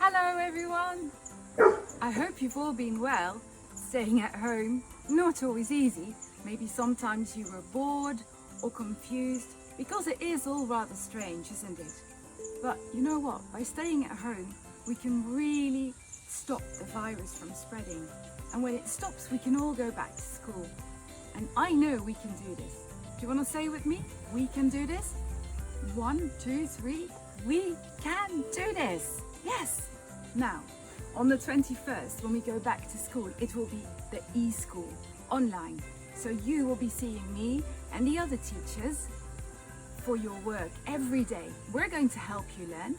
Hello everyone! I hope you've all been well. Staying at home, not always easy. Maybe sometimes you were bored or confused because it is all rather strange, isn't it? But you know what? By staying at home, we can really stop the virus from spreading. And when it stops, we can all go back to school. And I know we can do this. Do you want to say with me? We can do this? 1, 2, 3. We can do this. Yes. Now, on the 21st, when we go back to school, it will be the e-school online. So you will be seeing me and the other teachers for your work every day. We're going to help you learn.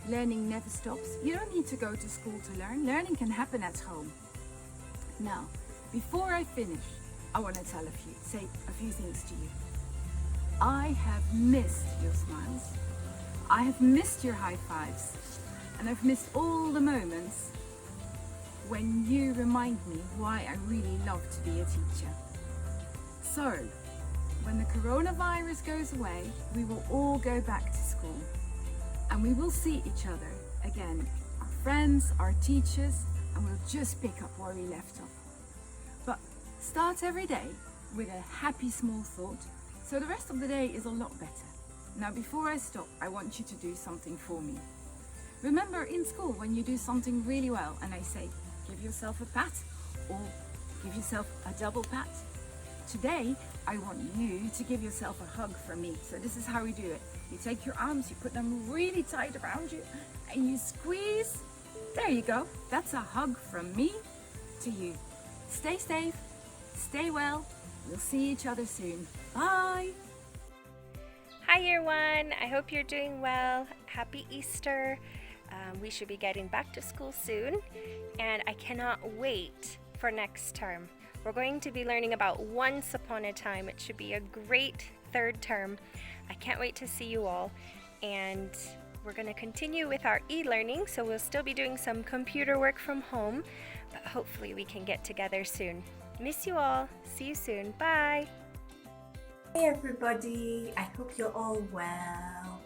Learning never stops. You don't need to go to school to learn. Learning can happen at home. Now, before I finish, I want to say a few things to you. I have missed your smiles. I have missed your high fives. And I've missed all the moments when you remind me why I really love to be a teacher. So, when the coronavirus goes away, we will all go back to school and we will see each other again, our friends, our teachers, and we'll just pick up where we left off. But start every day with a happy small thought, so the rest of the day is a lot better. Now, before I stop, I want you to do something for me. Remember in school when you do something really well and I say, give yourself a pat or give yourself a double pat? Today, I want you to give yourself a hug from me. So this is how we do it. You take your arms, you put them really tight around you and you squeeze. There you go. That's a hug from me to you. Stay safe, stay well. We'll see each other soon. Bye. Hi everyone, I hope you're doing well. Happy Easter. We should be getting back to school soon and I cannot wait for next term. We're going to be learning about Once Upon a Time. It should be a great third term. I can't wait to see you all, and we're going to continue with our e-learning, so we'll still be doing some computer work from home, but hopefully we can get together soon. Miss you all. See you soon. Bye. Hey everybody, I hope you're all well.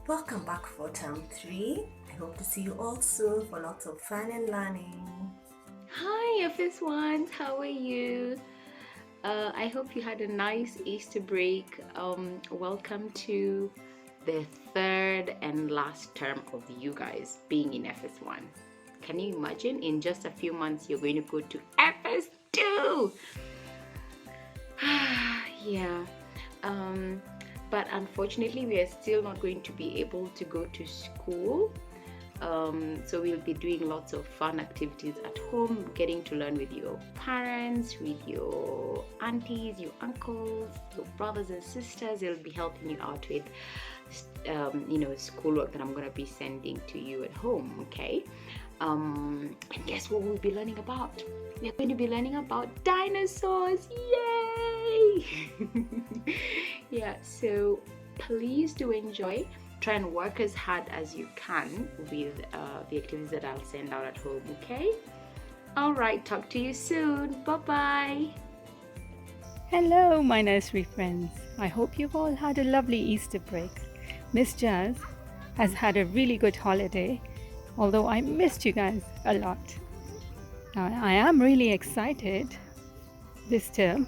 Welcome back for term 3. I hope to see you all soon for lots of fun and learning. Hi FS1s, how are you? I hope you had a nice Easter break. Welcome to the third and last term of you guys being in FS1. Can you imagine in just a few months you're going to go to FS2? Yeah, but unfortunately we are still not going to be able to go to school. So we'll be doing lots of fun activities at home, getting to learn with your parents, with your aunties, your uncles, your brothers and sisters. They'll be helping you out with schoolwork that I'm going to be sending to you at home. Okay, and guess what we'll be learning about? We're going to be learning about dinosaurs. Yay! Yeah, so please do enjoy. Try and work as hard as you can with the activities that I'll send out at home, okay? Alright, talk to you soon. Bye-bye. Hello, my nursery friends. I hope you've all had a lovely Easter break. Miss Jazz has had a really good holiday, although I missed you guys a lot. Now, I am really excited this term,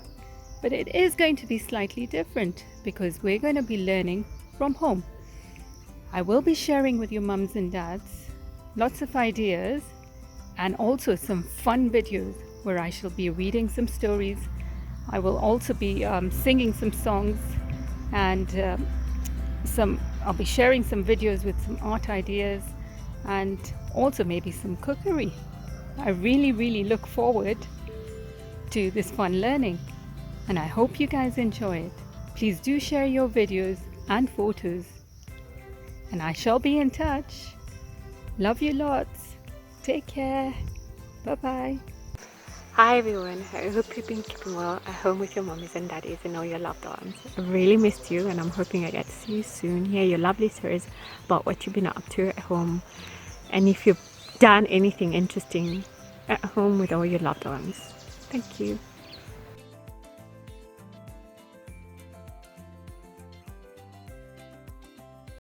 but it is going to be slightly different because we're going to be learning from home. I will be sharing with your mums and dads lots of ideas and also some fun videos where I shall be reading some stories. I will also be singing some songs and I'll be sharing some videos with some art ideas and also maybe some cookery. I really look forward to this fun learning and I hope you guys enjoy it. Please do share your videos and photos. And I shall be in touch. Love you lots. Take care. Bye-bye. Hi everyone, I hope you've been keeping well at home with your mummies and daddies and all your loved ones. I really missed you and I'm hoping I get to see you soon, hear your lovely stories about what you've been up to at home and if you've done anything interesting at home with all your loved ones. Thank you.